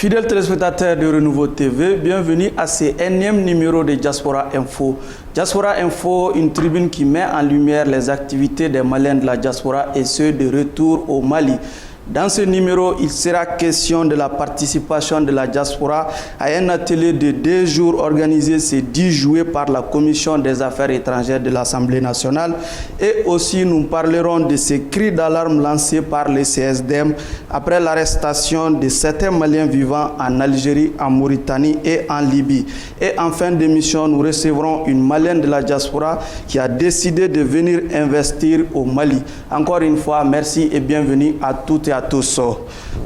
Fidèles téléspectateurs de Renouveau TV, bienvenue à ce énième numéro de Diaspora Info. Diaspora Info, une tribune qui met en lumière les activités des Maliens de la diaspora et ceux de retour au Mali. Dans ce numéro, il sera question de la participation de la diaspora à un atelier de 2 jours organisé ce 10 juillet par la Commission des Affaires étrangères de l'Assemblée nationale. Et aussi, nous parlerons de ces cris d'alarme lancés par les CSDM après l'arrestation de certains Maliens vivant en Algérie, en Mauritanie et en Libye. Et en fin d'émission, nous recevrons une Malienne de la diaspora qui a décidé de venir investir au Mali. Encore une fois, merci et bienvenue à toutes et à tous.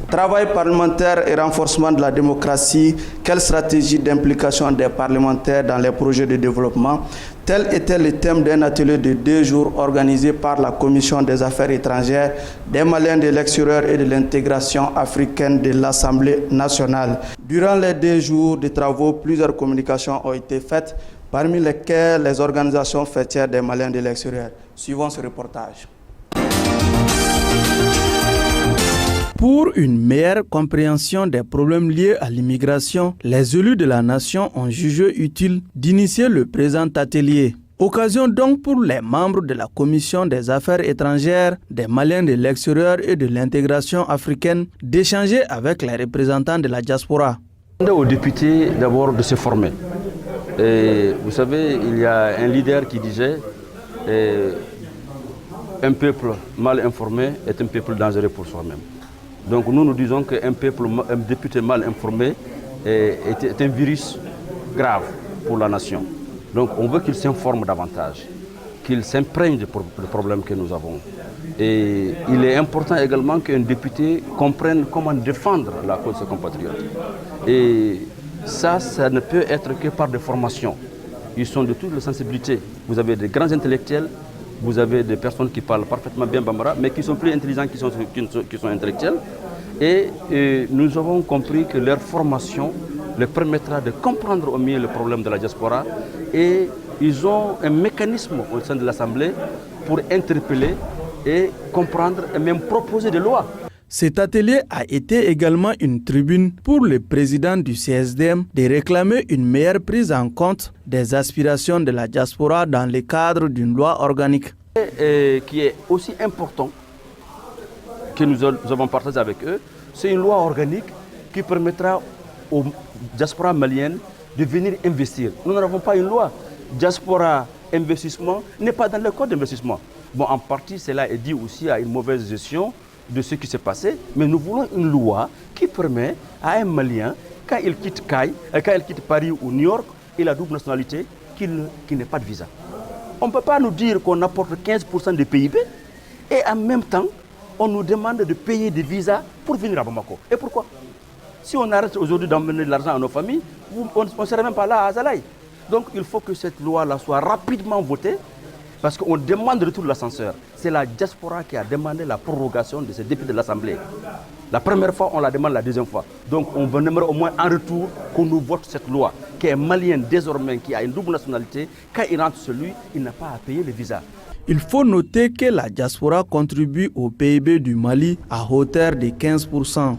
Travail parlementaire et renforcement de la démocratie, quelle stratégie d'implication des parlementaires dans les projets de développement? Tel était le thème d'un atelier de 2 jours organisé par la Commission des Affaires étrangères, des Maliens de l'extérieur et de l'intégration africaine de l'Assemblée nationale. Durant les 2 jours de travaux, plusieurs communications ont été faites, parmi lesquelles les organisations fêtières des Maliens de l'extérieur. Suivons ce reportage. Pour une meilleure compréhension des problèmes liés à l'immigration, les élus de la nation ont jugé utile d'initier le présent atelier. Occasion donc pour les membres de la Commission des Affaires étrangères, des Maliens de l'extérieur et de l'intégration africaine d'échanger avec les représentants de la diaspora. Aux députés d'abord de se former. Et vous savez, il y a un leader qui disait un peuple mal informé est un peuple dangereux pour soi-même. Donc nous disons qu'un député mal informé est un virus grave pour la nation. Donc on veut qu'il s'informe davantage, qu'il s'imprègne des problèmes que nous avons. Et il est important également qu'un député comprenne comment défendre la cause de ses compatriotes. Et ça ne peut être que par des formations. Ils sont de toutes les sensibilités. Vous avez des grands intellectuels, vous avez des personnes qui parlent parfaitement bien Bambara, mais qui sont plus intelligents qui sont intellectuels. Et nous avons compris que leur formation leur permettra de comprendre au mieux le problème de la diaspora. Et ils ont un mécanisme au sein de l'Assemblée pour interpeller et comprendre et même proposer des lois. Cet atelier a été également une tribune pour le président du CSDM de réclamer une meilleure prise en compte des aspirations de la diaspora dans le cadre d'une loi organique. Et qui est aussi important que nous avons partagé avec eux, c'est une loi organique qui permettra aux diasporas maliennes de venir investir. Nous n'avons pas une loi. Diaspora investissement n'est pas dans le code d'investissement. Bon, en partie, cela est dû aussi à une mauvaise gestion de ce qui s'est passé, mais nous voulons une loi qui permet à un Malien, quand il quitte Paris ou New York, il a double nationalité, qu'il n'ait pas de visa. On ne peut pas nous dire qu'on apporte 15% de PIB et en même temps, on nous demande de payer des visas pour venir à Bamako. Et pourquoi? Si on arrête aujourd'hui d'emmener de l'argent à nos familles, on ne serait même pas là à Azalaï. Donc il faut que cette loi-là soit rapidement votée parce qu'on demande le retour de l'ascenseur. C'est la diaspora qui a demandé la prorogation de ces députés de l'Assemblée. La première fois, on la demande la deuxième fois. Donc on aimerait au moins en retour qu'on nous vote cette loi, qui est malien désormais, qui a une double nationalité. Quand il rentre chez lui, il n'a pas à payer le visa. Il faut noter que la diaspora contribue au PIB du Mali à hauteur de 15%.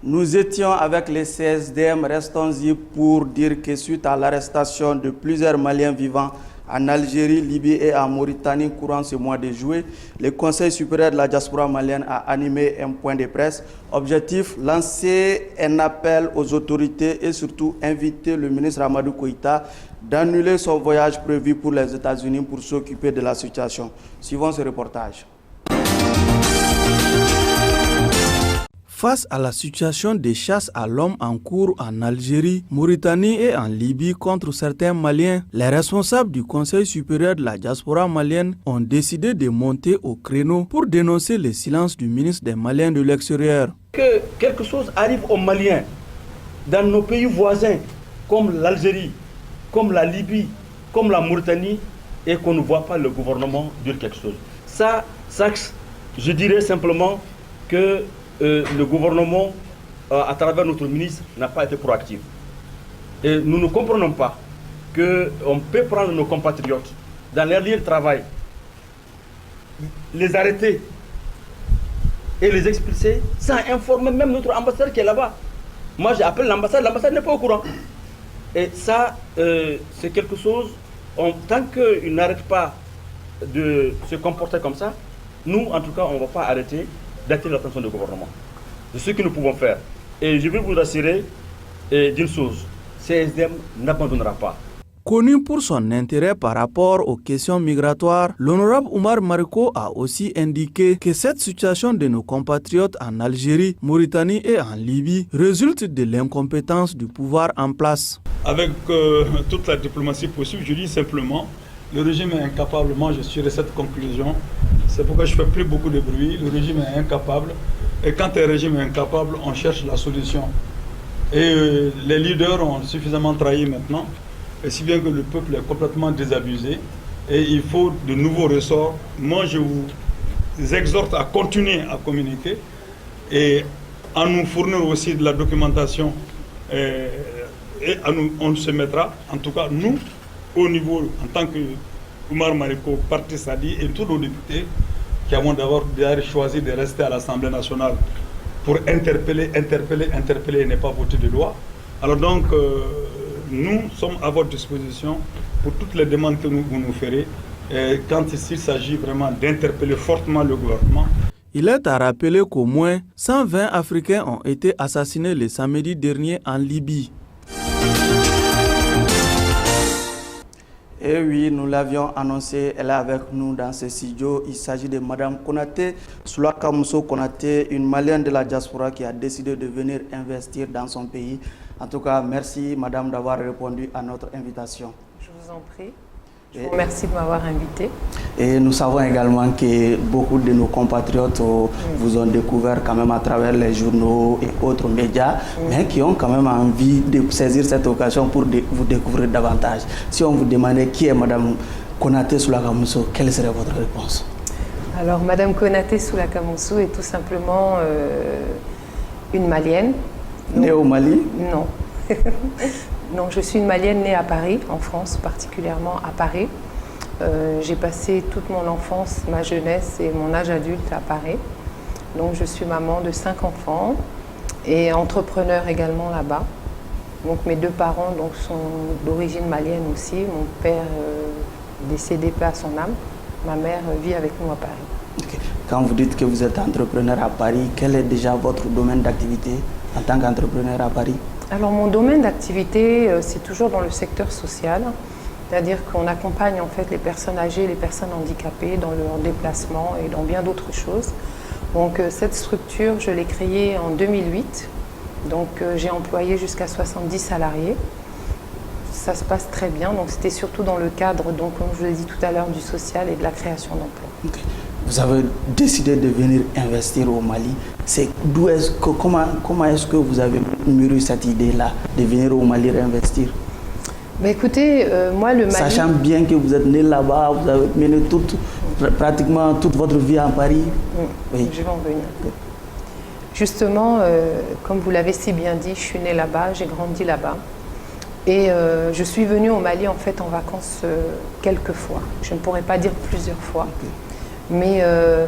Nous étions avec les CSDM, restons-y pour dire que suite à l'arrestation de plusieurs Maliens vivant en Algérie, Libye et en Mauritanie courant ce mois de juillet, le Conseil supérieur de la diaspora malienne a animé un point de presse. Objectif, lancer un appel aux autorités et surtout inviter le ministre Amadou Koïta d'annuler son voyage prévu pour les États-Unis pour s'occuper de la situation. Suivons ce reportage. Face à la situation de chasse à l'homme en cours en Algérie, Mauritanie et en Libye contre certains Maliens, les responsables du Conseil supérieur de la diaspora malienne ont décidé de monter au créneau pour dénoncer le silence du ministre des Maliens de l'extérieur. Que quelque chose arrive aux Maliens dans nos pays voisins, comme l'Algérie, comme la Libye, comme la Mauritanie, et qu'on ne voit pas le gouvernement dire quelque chose. Ça, je dirais simplement que le gouvernement, à travers notre ministre, n'a pas été proactif. Et nous ne comprenons pas qu'on peut prendre nos compatriotes dans leur lieu de travail, les arrêter et les expulser sans informer même notre ambassadeur qui est là-bas. Moi, j'appelle l'ambassade n'est pas au courant. Et ça, c'est quelque chose, tant qu'ils n'arrêtent pas de se comporter comme ça, nous, en tout cas, on ne va pas arrêter d'attirer l'attention du gouvernement. C'est ce que nous pouvons faire. Et je vais vous rassurer d'une chose, CSDM n'abandonnera pas. Connu pour son intérêt par rapport aux questions migratoires, l'honorable Oumar Mariko a aussi indiqué que cette situation de nos compatriotes en Algérie, Mauritanie et en Libye résulte de l'incompétence du pouvoir en place. Avec toute la diplomatie possible, je dis simplement, le régime est incapable, moi je suis de cette conclusion, c'est pourquoi je ne fais plus beaucoup de bruit, le régime est incapable, et quand un régime est incapable, on cherche la solution. Et les leaders ont suffisamment trahi maintenant, et si bien que le peuple est complètement désabusé, et il faut de nouveaux ressorts. Moi je vous exhorte à continuer à communiquer, et à nous fournir aussi de la documentation, et on se mettra, en tout cas nous, au niveau, en tant que Oumar Mariko, parti Sadi, et tous nos députés qui avons d'abord choisi de rester à l'Assemblée nationale pour interpeller et ne pas voter de loi. Alors donc, nous sommes à votre disposition pour toutes les demandes que vous nous ferez, quand il s'agit vraiment d'interpeller fortement le gouvernement. Il est à rappeler qu'au moins 120 Africains ont été assassinés le samedi dernier en Libye. Et oui, nous l'avions annoncé, elle est avec nous dans ce studio. Il s'agit de Mme Konaté Soulaka Mousso Konaté, une Malienne de la diaspora qui a décidé de venir investir dans son pays. En tout cas, merci Madame d'avoir répondu à notre invitation. Je vous en prie. Je vous remercie de m'avoir invité. Et nous savons également que beaucoup de nos compatriotes vous ont découvert quand même à travers les journaux et autres médias, mais qui ont quand même envie de saisir cette occasion pour vous découvrir davantage. Si on vous demandait qui est Madame Konaté Soulaka Mousso, quelle serait votre réponse? Alors, Madame Konaté Soulaka Mousso est tout simplement une Malienne. Née au Mali? Non. Non, je suis une Malienne née à Paris, en France, particulièrement à Paris. J'ai passé toute mon enfance, ma jeunesse et mon âge adulte à Paris. Donc je suis maman de 5 enfants et entrepreneur également là-bas. Donc mes 2 parents donc, sont d'origine malienne aussi. Mon père décédé paix à son âme. Ma mère vit avec nous à Paris. Okay. Quand vous dites que vous êtes entrepreneur à Paris, quel est déjà votre domaine d'activité en tant qu'entrepreneur à Paris? Alors mon domaine d'activité, c'est toujours dans le secteur social, c'est-à-dire qu'on accompagne en fait les personnes âgées, les personnes handicapées dans leur déplacement et dans bien d'autres choses. Donc cette structure, je l'ai créée en 2008, donc j'ai employé jusqu'à 70 salariés. Ça se passe très bien, donc c'était surtout dans le cadre, donc, comme je vous l'ai dit tout à l'heure, du social et de la création d'emplois. Okay. Vous avez décidé de venir investir au Mali. Comment est-ce que vous avez mûri cette idée-là de venir au Mali réinvestir? Mais écoutez, moi le Mali... Sachant bien que vous êtes né là-bas, vous avez mené pratiquement toute votre vie en Paris. Oui. Je vais en venir. Justement, comme vous l'avez si bien dit, je suis née là-bas, j'ai grandi là-bas. Et je suis venue au Mali en fait en vacances quelques fois. Je ne pourrais pas dire plusieurs fois. Okay. Mais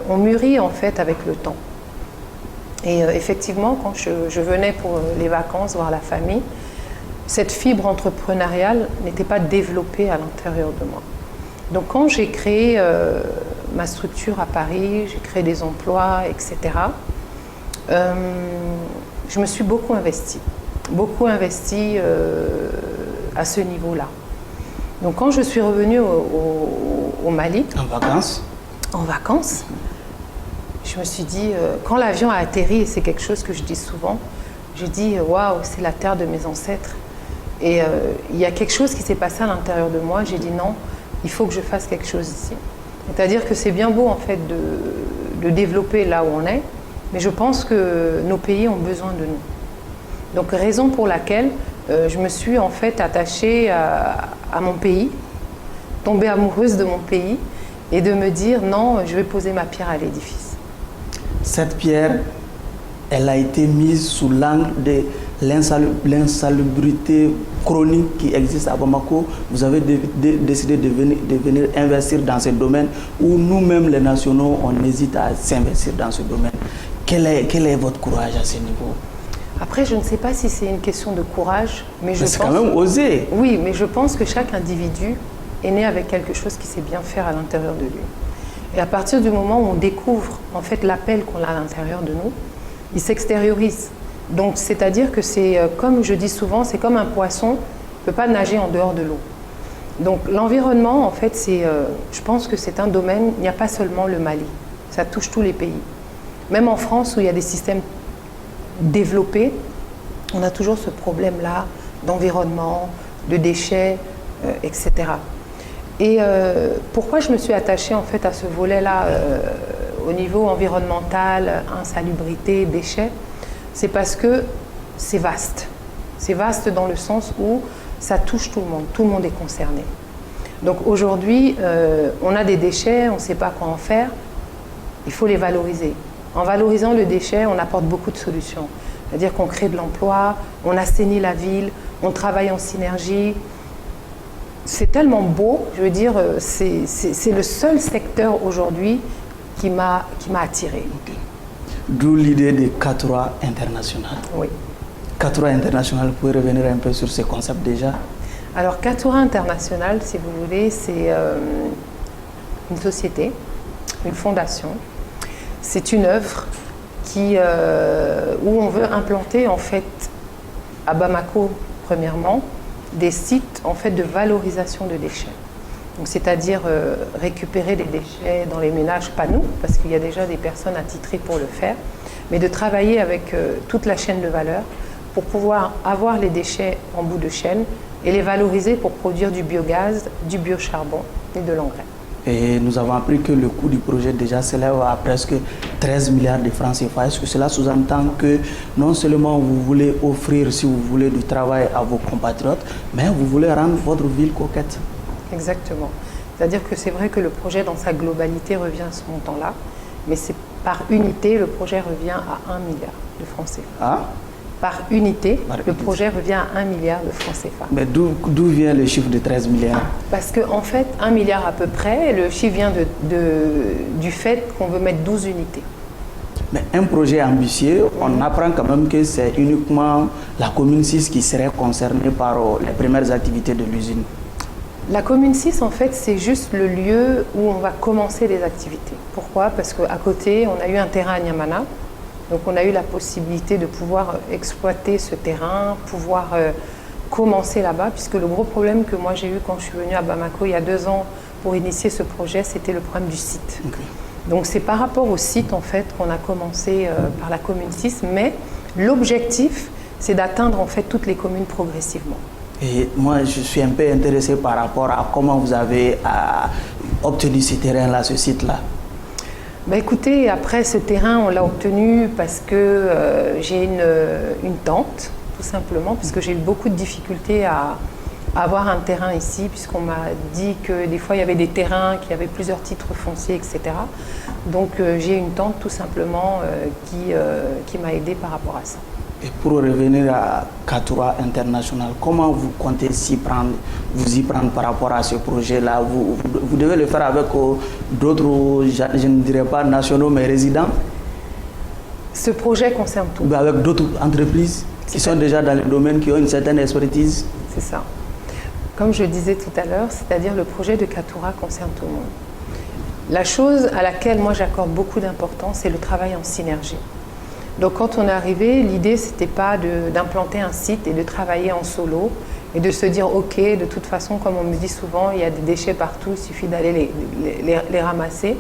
on mûrit en fait avec le temps. Et effectivement, quand je venais pour les vacances, voir la famille, cette fibre entrepreneuriale n'était pas développée à l'intérieur de moi. Donc quand j'ai créé ma structure à Paris, j'ai créé des emplois, etc., je me suis beaucoup investie à ce niveau-là. Donc quand je suis revenue au Mali... En vacances, je me suis dit, quand l'avion a atterri, et c'est quelque chose que je dis souvent, j'ai dit, waouh, c'est la terre de mes ancêtres. Et il y a quelque chose qui s'est passé à l'intérieur de moi, j'ai dit non, il faut que je fasse quelque chose ici. C'est-à-dire que c'est bien beau en fait de développer là où on est, mais je pense que nos pays ont besoin de nous. Donc raison pour laquelle je me suis en fait attachée à mon pays, tombée amoureuse de mon pays, et de me dire non, je vais poser ma pierre à l'édifice. Cette pierre, elle a été mise sous l'angle de l'insalubrité chronique qui existe à Bamako. Vous avez décidé de venir investir dans ce domaine où nous-mêmes, les nationaux, on hésite à s'investir dans ce domaine. Quel est votre courage à ce niveau? Après, je ne sais pas si c'est une question de courage, mais je pense... C'est quand même osé. Oui, mais je pense que chaque individu est né avec quelque chose qui sait bien faire à l'intérieur de lui. Et à partir du moment où on découvre en fait l'appel qu'on a à l'intérieur de nous, il s'extériorise. Donc, c'est-à-dire que c'est, comme je dis souvent, c'est comme un poisson ne peut pas nager en dehors de l'eau. Donc, l'environnement, en fait, je pense que c'est un domaine, il n'y a pas seulement le Mali, ça touche tous les pays. Même en France, où il y a des systèmes développés, on a toujours ce problème-là d'environnement, de déchets, etc. Et pourquoi je me suis attachée en fait à ce volet-là au niveau environnemental, insalubrité, déchets, c'est parce que c'est vaste. C'est vaste dans le sens où ça touche tout le monde est concerné. Donc aujourd'hui, on a des déchets, on ne sait pas quoi en faire, il faut les valoriser. En valorisant le déchet, on apporte beaucoup de solutions. C'est-à-dire qu'on crée de l'emploi, on assainit la ville, on travaille en synergie. C'est tellement beau, je veux dire, c'est le seul secteur aujourd'hui qui m'a attirée. Okay. D'où l'idée de K3 International. Oui. K3 International, vous pouvez revenir un peu sur ce concept déjà? Alors K3 International, si vous voulez, c'est une société, une fondation. C'est une œuvre où on veut implanter en fait à Bamako, premièrement, des sites en fait de valorisation de déchets. Donc, c'est-à-dire récupérer les déchets dans les ménages, pas nous, parce qu'il y a déjà des personnes attitrées pour le faire, mais de travailler avec toute la chaîne de valeur pour pouvoir avoir les déchets en bout de chaîne et les valoriser pour produire du biogaz, du biocharbon et de l'engrais. Et nous avons appris que le coût du projet déjà s'élève à presque 13 milliards de francs CFA. Est-ce que cela sous-entend que non seulement vous voulez offrir, si vous voulez, du travail à vos compatriotes, mais vous voulez rendre votre ville coquette? Exactement. C'est-à-dire que c'est vrai que le projet dans sa globalité revient à ce montant-là, mais c'est par unité, le projet revient à 1 milliard de francs CFA. Ah? Par unité, le projet revient à 1 milliard de francs CFA. Mais d'où vient le chiffre de 13 milliards? Parce qu'en fait, 1 milliard à peu près, le chiffre vient du fait qu'on veut mettre 12 unités. Mais un projet ambitieux, on apprend quand même que c'est uniquement la commune 6 qui serait concernée par les premières activités de l'usine. La commune 6, en fait, c'est juste le lieu où on va commencer les activités. Pourquoi? Parce qu'à côté, on a eu un terrain à Niamana. Donc on a eu la possibilité de pouvoir exploiter ce terrain, pouvoir commencer là-bas, puisque le gros problème que moi j'ai eu quand je suis venue à Bamako il y a 2 ans pour initier ce projet, c'était le problème du site. Okay. Donc c'est par rapport au site en fait qu'on a commencé par la commune 6, mais l'objectif c'est d'atteindre en fait toutes les communes progressivement. Et moi je suis un peu intéressé par rapport à comment vous avez obtenu ce terrain-là, ce site-là. Bah écoutez, après ce terrain, on l'a obtenu parce que j'ai une tante, tout simplement, puisque j'ai eu beaucoup de difficultés à avoir un terrain ici, puisqu'on m'a dit que des fois il y avait des terrains qui avaient plusieurs titres fonciers, etc. Donc j'ai une tante tout simplement qui m'a aidée par rapport à ça. Et pour revenir à K3 International, comment vous comptez vous y prendre par rapport à ce projet-là? Vous devez le faire avec d'autres, je ne dirais pas nationaux, mais résidents? Ce projet concerne tout. Mais avec d'autres entreprises qui sont déjà dans le domaine, qui ont une certaine expertise? C'est ça. Comme je disais tout à l'heure, c'est-à-dire le projet de K3 concerne tout le monde. La chose à laquelle moi j'accorde beaucoup d'importance, c'est le travail en synergie. Donc quand on est arrivé, l'idée c'était pas d'implanter un site et de travailler en solo et de se dire ok, de toute façon comme on me dit souvent, il y a des déchets partout, il suffit d'aller les ramasser.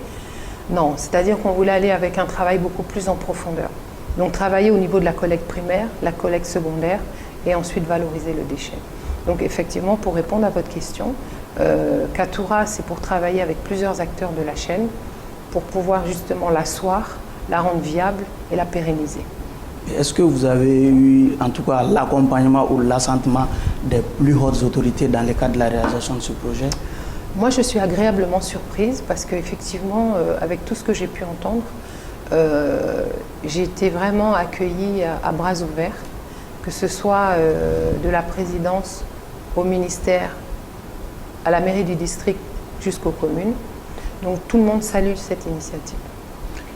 Non, c'est-à-dire qu'on voulait aller avec un travail beaucoup plus en profondeur. Donc travailler au niveau de la collecte primaire, la collecte secondaire et ensuite valoriser le déchet. Donc effectivement, pour répondre à votre question, K3 c'est pour travailler avec plusieurs acteurs de la chaîne pour pouvoir justement l'asseoir, la rendre viable et la pérenniser. Est-ce que vous avez eu en tout cas l'accompagnement ou l'assentiment des plus hautes autorités dans le cadre de la réalisation de ce projet? Moi je suis agréablement surprise parce qu'effectivement avec tout ce que j'ai pu entendre, j'ai été vraiment accueillie à bras ouverts, que ce soit de la présidence au ministère, à la mairie du district jusqu'aux communes. Donc tout le monde salue cette initiative.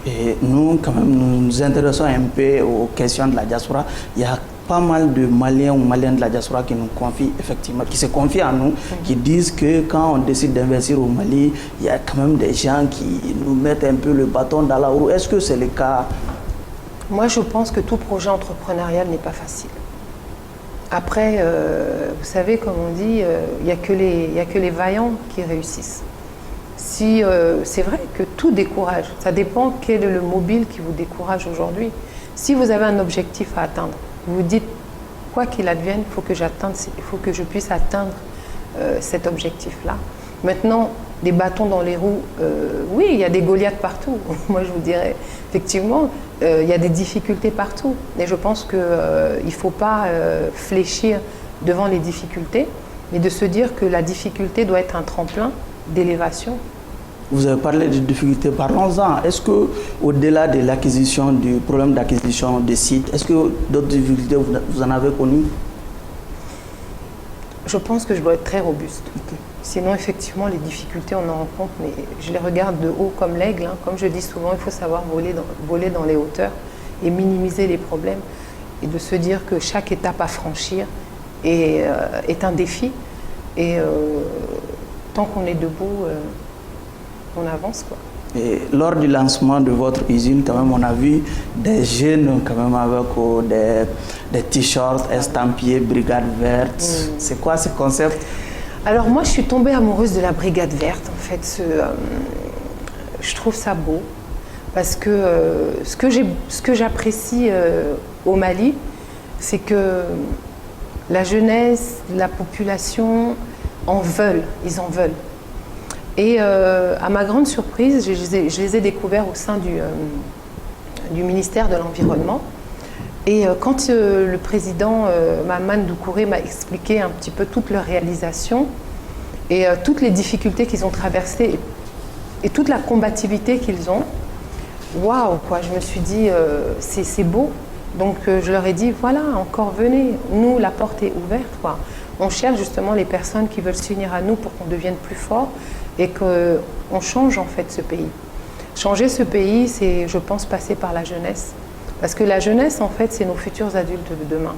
Et nous, quand même, nous nous intéressons un peu aux questions de la diaspora. Il y a pas mal de Maliens ou Maliennes de la diaspora qui nous confient, effectivement, qui se confient à nous, qui disent que quand on décide d'investir au Mali, il y a quand même des gens qui nous mettent un peu le bâton dans la roue. Est-ce que c'est le cas? Moi, je pense que tout projet entrepreneurial n'est pas facile. Après, vous savez, comme on dit, il n'y a que les vaillants qui réussissent. Si, c'est vrai que tout décourage. Ça dépend quel est le mobile qui vous décourage aujourd'hui. Si vous avez un objectif à atteindre, vous vous dites, quoi qu'il advienne, il faut que je puisse atteindre cet objectif-là. Maintenant, des bâtons dans les roues, oui, il y a des Goliaths partout. Moi, je vous dirais, effectivement, il y a des difficultés partout. Et je pense qu'il ne faut pas fléchir devant les difficultés, mais de se dire que la difficulté doit être un tremplin d'élévation. Vous avez parlé de difficultés, parlons-en. Est-ce qu'au-delà de l'acquisition, du problème d'acquisition des sites, est-ce que d'autres difficultés, vous en avez connues? Je pense que je dois être très robuste. Okay. Sinon, effectivement, les difficultés, on en rencontre, mais je les regarde de haut comme l'aigle. Hein. Comme je dis souvent, il faut savoir voler dans les hauteurs et minimiser les problèmes. Et de se dire que chaque étape à franchir est un défi. Et tant qu'on est debout, on avance, quoi. Et lors du lancement de votre usine, quand même, on a vu des jeunes quand même avec des t-shirts estampillés Brigade Verte. C'est quoi ce concept? Alors moi, je suis tombée amoureuse de la Brigade Verte. En fait, je trouve ça beau parce que ce que j'apprécie au Mali, c'est que la jeunesse, la population en veulent, ils en veulent. Et à ma grande surprise, je les ai découverts au sein du ministère de l'Environnement. Et quand le président Mahaman Doucouré m'a expliqué un petit peu toutes leurs réalisations et toutes les difficultés qu'ils ont traversées et toute la combativité qu'ils ont, waouh, quoi, je me suis dit, c'est beau. Donc je leur ai dit, voilà, encore venez, nous, la porte est ouverte, quoi. On cherche justement les personnes qui veulent s'unir à nous pour qu'on devienne plus fort et qu'on change en fait ce pays. Changer ce pays, c'est, je pense, passer par la jeunesse. Parce que la jeunesse, en fait, c'est nos futurs adultes de demain.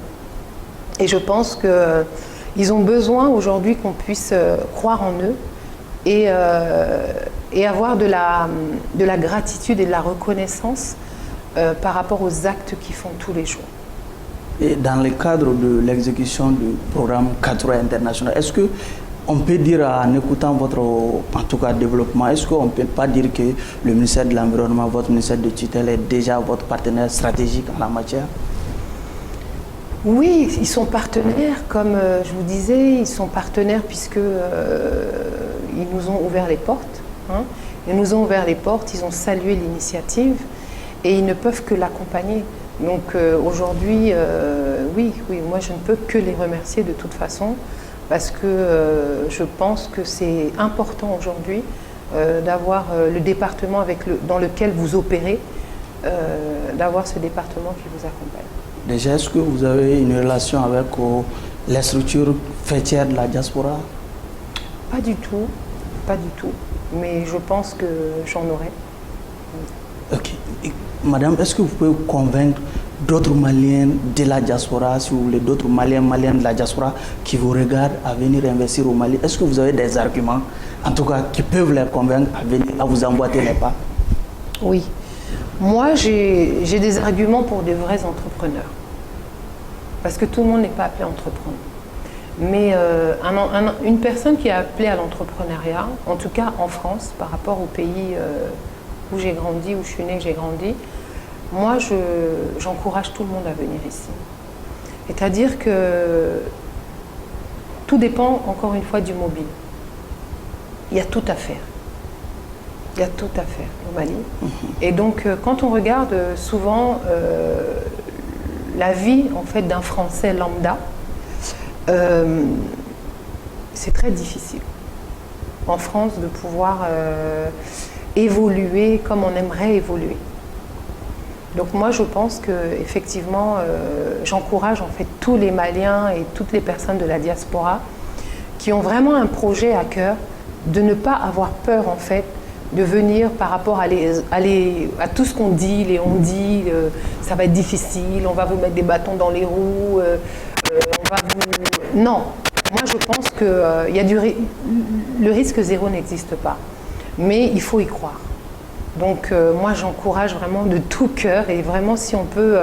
Et je pense qu'ils ont besoin aujourd'hui qu'on puisse croire en eux et avoir de la gratitude et de la reconnaissance par rapport aux actes qu'ils font tous les jours. Et dans le cadre de l'exécution du programme 4 international, est-ce qu'on peut dire, en écoutant votre, en tout cas, développement, est-ce qu'on ne peut pas dire que le ministère de l'Environnement, votre ministère de tutelle, est déjà votre partenaire stratégique en la matière? Oui, ils sont partenaires, comme je vous disais, ils sont partenaires puisque ils nous ont ouvert les portes. Hein. Ils nous ont ouvert les portes, ils ont salué l'initiative et ils ne peuvent que l'accompagner. Donc aujourd'hui, oui, moi je ne peux que les remercier de toute façon parce que je pense que c'est important aujourd'hui d'avoir le département dans lequel vous opérez, d'avoir ce département qui vous accompagne. Déjà, est-ce que vous avez une relation avec les structures fêtières de la diaspora? Pas du tout, mais je pense que j'en aurai. Ok. Et, madame, est-ce que vous pouvez convaincre d'autres Maliens de la diaspora, si vous voulez, d'autres Maliens de la diaspora qui vous regardent à venir investir au Mali? Est-ce que vous avez des arguments, en tout cas, qui peuvent les convaincre à venir, à vous emboîter les pas? Oui. Moi, j'ai des arguments pour des vrais entrepreneurs. Parce que tout le monde n'est pas appelé à entreprendre. Mais une personne qui est appelée à l'entrepreneuriat, en tout cas en France, par rapport au pays où j'ai grandi, où je suis née, j'ai grandi, moi, j'encourage tout le monde à venir ici. C'est-à-dire que tout dépend, encore une fois, du mobile. Il y a tout à faire. Il y a tout à faire au Mali. Et donc, quand on regarde souvent la vie en fait, d'un Français lambda, c'est très difficile en France de pouvoir évoluer comme on aimerait évoluer. Donc moi, je pense qu'effectivement, j'encourage en fait tous les Maliens et toutes les personnes de la diaspora qui ont vraiment un projet à cœur de ne pas avoir peur en fait de venir par rapport à tout ce qu'on dit, les on-dit, ça va être difficile, on va vous mettre des bâtons dans les roues, on va vous... Non, moi je pense que le risque zéro n'existe pas, mais il faut y croire. Donc moi j'encourage vraiment de tout cœur et vraiment si on peut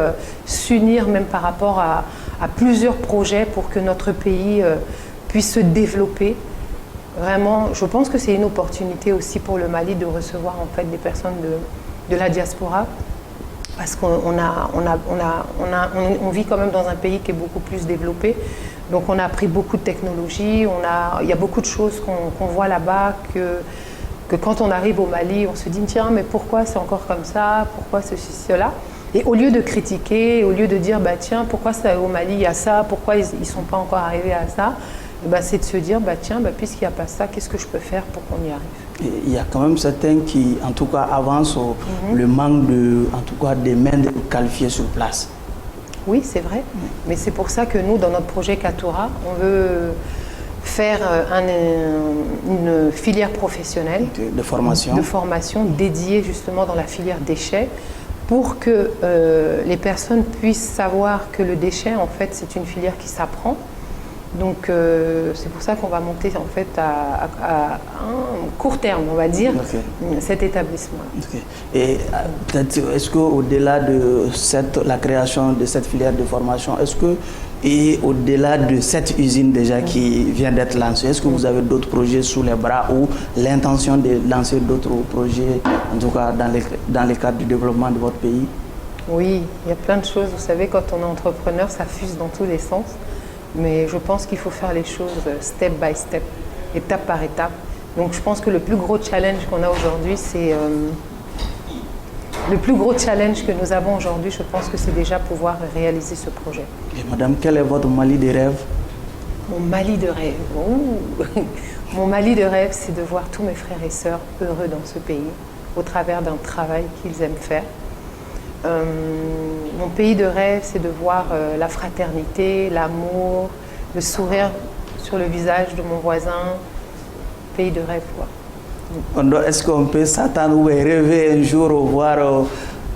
s'unir même par rapport à plusieurs projets pour que notre pays puisse se développer. Vraiment, je pense que c'est une opportunité aussi pour le Mali de recevoir en fait des personnes de la diaspora parce qu'on vit quand même dans un pays qui est beaucoup plus développé. Donc on a appris beaucoup de technologies, il y a beaucoup de choses qu'on voit là-bas que quand on arrive au Mali, on se dit tiens mais pourquoi c'est encore comme ça, pourquoi ceci, cela. Et au lieu de critiquer, au lieu de dire bah tiens pourquoi ça, au Mali il y a ça, pourquoi ils ne sont pas encore arrivés à ça, c'est de se dire, tiens, puisqu'il n'y a pas ça, qu'est-ce que je peux faire pour qu'on y arrive? Et il y a quand même certains qui, en tout cas, avancent le manque des mains qualifiées sur place. Oui, c'est vrai. Mais c'est pour ça que nous, dans notre projet Katoura, on veut faire une filière professionnelle de formation dédiée justement dans la filière déchets pour que les personnes puissent savoir que le déchet, en fait, c'est une filière qui s'apprend. Donc c'est pour ça qu'on va monter en fait à un court terme, on va dire, cet établissement. Et peut-être est-ce qu'au-delà de la création de cette filière de formation, et au-delà de cette usine déjà qui vient d'être lancée, est-ce que vous avez d'autres projets sous les bras ou l'intention de lancer d'autres projets, en tout cas dans le cadre du développement de votre pays? Oui, il y a plein de choses. Vous savez, quand on est entrepreneur, ça fuse dans tous les sens. Mais je pense qu'il faut faire les choses step by step, étape par étape. Donc je pense que le plus gros challenge qu'on a aujourd'hui, c'est... le plus gros challenge que nous avons aujourd'hui, je pense que c'est déjà pouvoir réaliser ce projet. Et madame, quel est votre Mali de rêve? Mon Mali de rêve Mon Mali de rêve, c'est de voir tous mes frères et sœurs heureux dans ce pays, au travers d'un travail qu'ils aiment faire. Mon pays de rêve, c'est de voir la fraternité, l'amour, le sourire sur le visage de mon voisin. Pays de rêve, quoi. Est-ce qu'on peut s'attendre ou rêver un jour au voir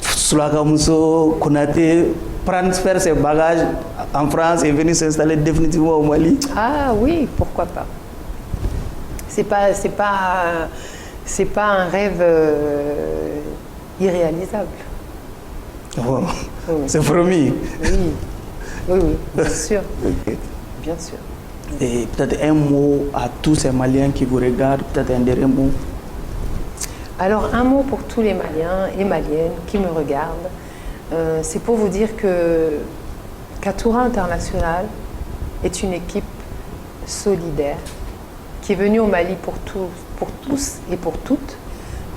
Sulaka Mousso Konaté faire ses bagages en France et venir s'installer définitivement au Mali? Ah oui, pourquoi pas. C'est pas un rêve irréalisable. Wow. Oui. C'est promis. Oui, bien sûr. Bien sûr. Et peut-être un mot à tous ces Maliens qui vous regardent, peut-être un dernier mot. Alors un mot pour tous les Maliens et Maliennes qui me regardent, c'est pour vous dire que Katoura International est une équipe solidaire qui est venue au Mali pour tous et pour toutes.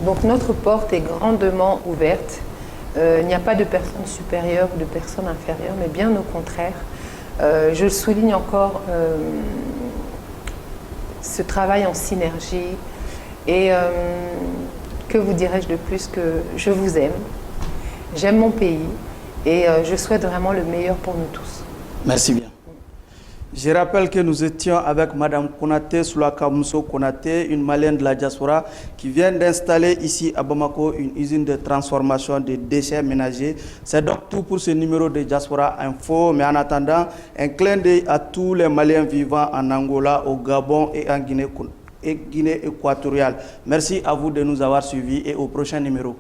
Donc notre porte est grandement ouverte. Il n'y a pas de personnes supérieures ou de personnes inférieures, mais bien au contraire. Je le souligne encore, ce travail en synergie. Et que vous dirais-je de plus que je vous aime, j'aime mon pays et je souhaite vraiment le meilleur pour nous tous. Merci bien. Je rappelle que nous étions avec Madame Konaté Sulaka Mousso Konaté, une Malienne de la diaspora qui vient d'installer ici à Bamako une usine de transformation de déchets ménagers. C'est donc tout pour ce numéro de Diaspora Info. Mais en attendant, un clin d'œil à tous les Maliens vivant en Angola, au Gabon et en Guinée équatoriale. Merci à vous de nous avoir suivis et au prochain numéro.